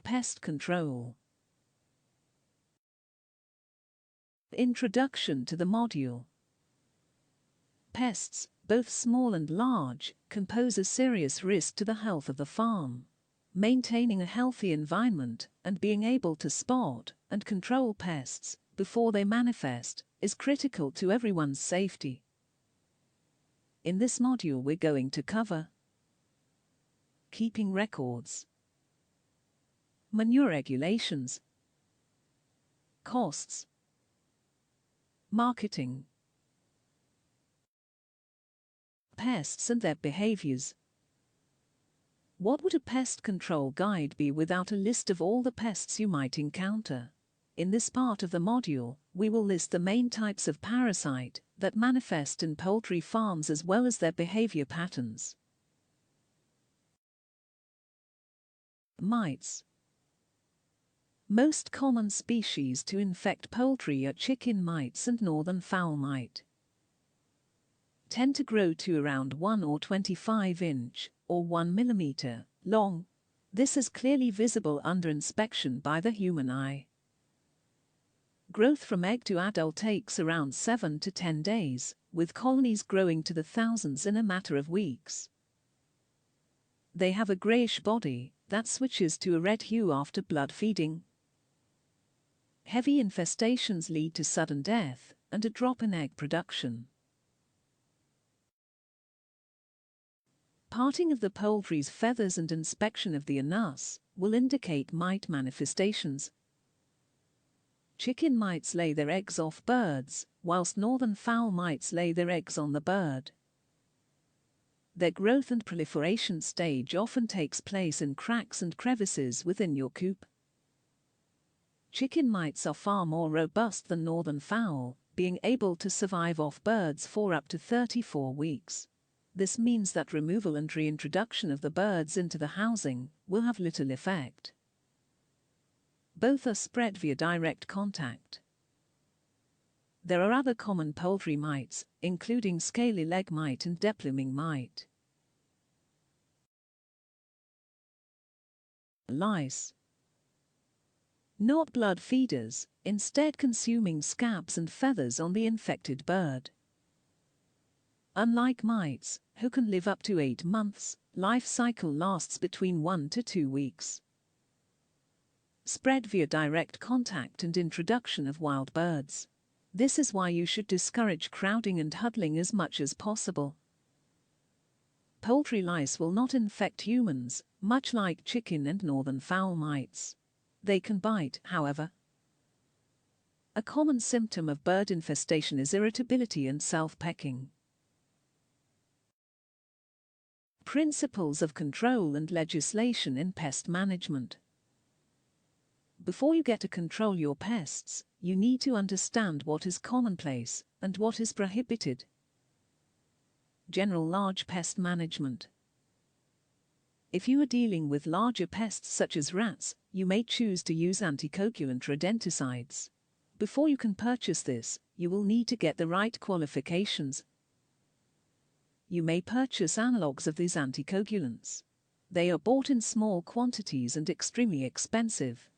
Pest Control. Introduction to the module. Pests, both small and large, can pose a serious risk to the health of the farm. Maintaining a healthy environment and being able to spot and control pests before they manifest is critical to everyone's safety. In this module, we're going to cover keeping records, manure regulations, costs, marketing, pests and their behaviors. What would a pest control guide be without a list of all the pests you might encounter? In this part of the module, we will list the main types of parasite that manifest in poultry farms as well as their behavior patterns. Mites. Most common species to infect poultry are chicken mites and northern fowl mite. Tend to grow to around 1 or 25 inch or 1 millimeter long. This is clearly visible under inspection by the human eye. Growth from egg to adult takes around 7 to 10 days, with colonies growing to the thousands in a matter of weeks. They have a grayish body that switches to a red hue after blood feeding. Heavy infestations lead to sudden death and a drop in egg production. Parting of the poultry's feathers and inspection of the anus will indicate mite manifestations. Chicken mites lay their eggs off birds, whilst northern fowl mites lay their eggs on the bird. Their growth and proliferation stage often takes place in cracks and crevices within your coop. Chicken mites are far more robust than northern fowl, being able to survive off birds for up to 34 weeks. This means that removal and reintroduction of the birds into the housing will have little effect. Both are spread via direct contact. There are other common poultry mites, including scaly leg mite and depluming mite. Lice. Not blood feeders, instead consuming scabs and feathers on the infected bird. Unlike mites, who can live up to 8 months, life cycle lasts between 1 to 2 weeks. Spread via direct contact and introduction of wild birds. This is why you should discourage crowding and huddling as much as possible. Poultry lice will not infect humans, much like chicken and northern fowl mites. They can bite, however. A common symptom of bird infestation is irritability and self-pecking. Principles of control and legislation in pest management. Before you get to control your pests, you need to understand what is commonplace and what is prohibited. General large pest management. If you are dealing with larger pests such as rats, you may choose to use anticoagulant rodenticides. Before you can purchase this, you will need to get the right qualifications. You may purchase analogues of these anticoagulants. They are bought in small quantities and extremely expensive.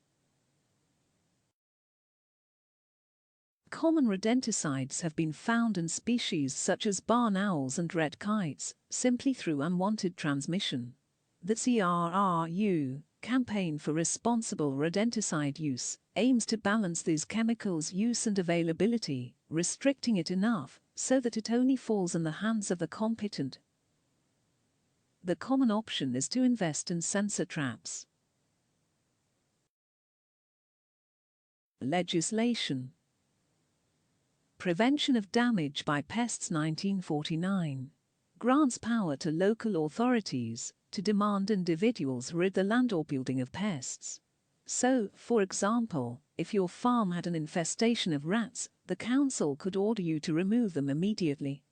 Common rodenticides have been found in species such as barn owls and red kites, simply through unwanted transmission. The CRRU, Campaign for Responsible Rodenticide Use, aims to balance these chemicals' use and availability, restricting it enough so that it only falls in the hands of the competent. The common option is to invest in sensor traps. Legislation. Prevention of Damage by Pests 1949 grants power to local authorities to demand individuals rid the land or building of pests. So, for example, if your farm had an infestation of rats, the council could order you to remove them immediately.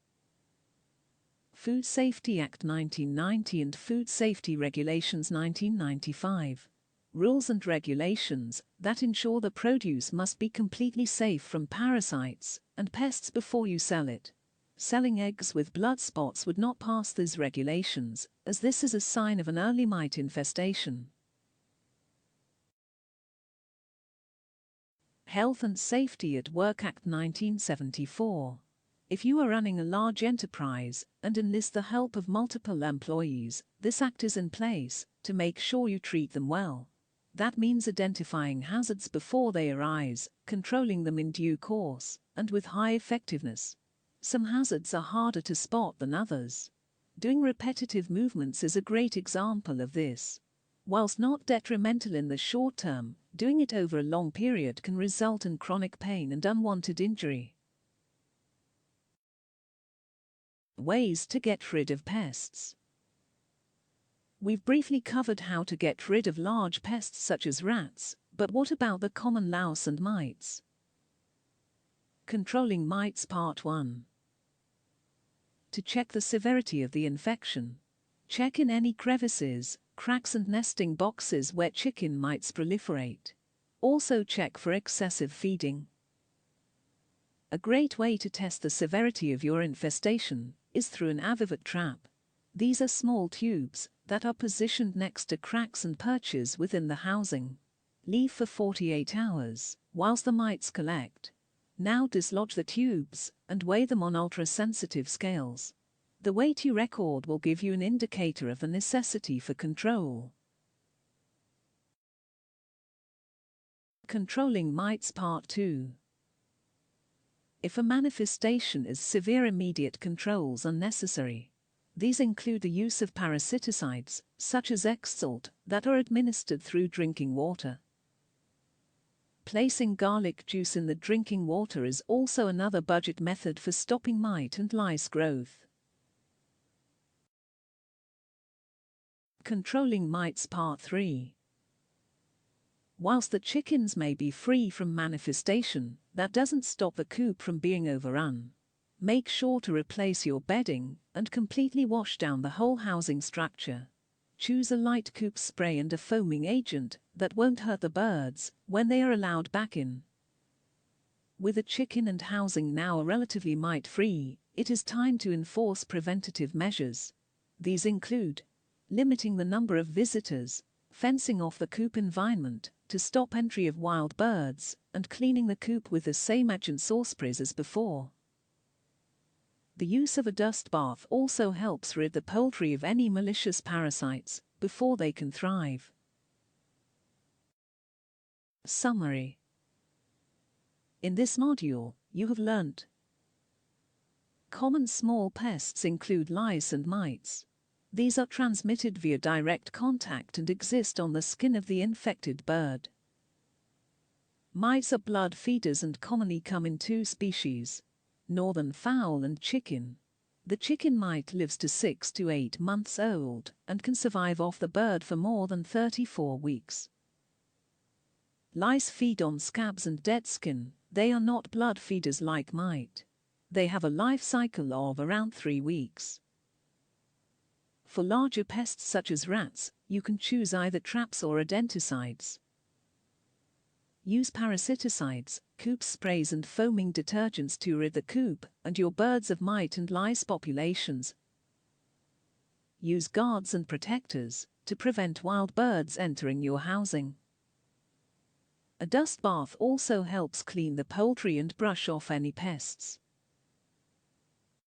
Food Safety Act 1990 and Food Safety Regulations 1995. Rules and regulations that ensure the produce must be completely safe from parasites and pests before you sell it. Selling eggs with blood spots would not pass these regulations, as this is a sign of an early mite infestation. Health and Safety at Work Act 1974. If you are running a large enterprise and enlist the help of multiple employees, this act is in place to make sure you treat them well. That means identifying hazards before they arise, controlling them in due course, and with high effectiveness. Some hazards are harder to spot than others. Doing repetitive movements is a great example of this. Whilst not detrimental in the short term, doing it over a long period can result in chronic pain and unwanted injury. Ways to get rid of pests. We've briefly covered how to get rid of large pests such as rats, but what about the common louse and mites? Controlling mites Part 1. To check the severity of the infection, check in any crevices, cracks and nesting boxes where chicken mites proliferate. Also check for excessive feeding. A great way to test the severity of your infestation is through an avivet trap. These are small tubes that are positioned next to cracks and perches within the housing. Leave for 48 hours whilst the mites collect. Now dislodge the tubes and weigh them on ultra-sensitive scales. The weight you record will give you an indicator of the necessity for control. Controlling mites Part 2. If a manifestation is severe, immediate controls are necessary. These include the use of parasiticides, such as X-Salt, that are administered through drinking water. Placing garlic juice in the drinking water is also another budget method for stopping mite and lice growth. Controlling mites Part 3. Whilst the chickens may be free from manifestation, that doesn't stop the coop from being overrun. Make sure to replace your bedding and completely wash down the whole housing structure. Choose a light coop spray and a foaming agent that won't hurt the birds when they are allowed back in. With the chicken and housing now relatively mite-free, it is time to enforce preventative measures. These include limiting the number of visitors, fencing off the coop environment to stop entry of wild birds, and cleaning the coop with the same agent source sprays as before. The use of a dust bath also helps rid the poultry of any malicious parasites before they can thrive. Summary. In this module, you have learnt: common small pests include lice and mites. These are transmitted via direct contact and exist on the skin of the infected bird. Mites are blood feeders and commonly come in two species: northern fowl and chicken. The chicken mite lives to 6 to 8 months old and can survive off the bird for more than 34 weeks. Lice feed on scabs and dead skin. They are not blood feeders like mite. They have a life cycle of around 3 weeks. For larger pests such as rats, you can choose either traps or rodenticides. Use parasiticides, coop sprays and foaming detergents to rid the coop and your birds of mite and lice populations. Use guards and protectors to prevent wild birds entering your housing. A dust bath also helps clean the poultry and brush off any pests.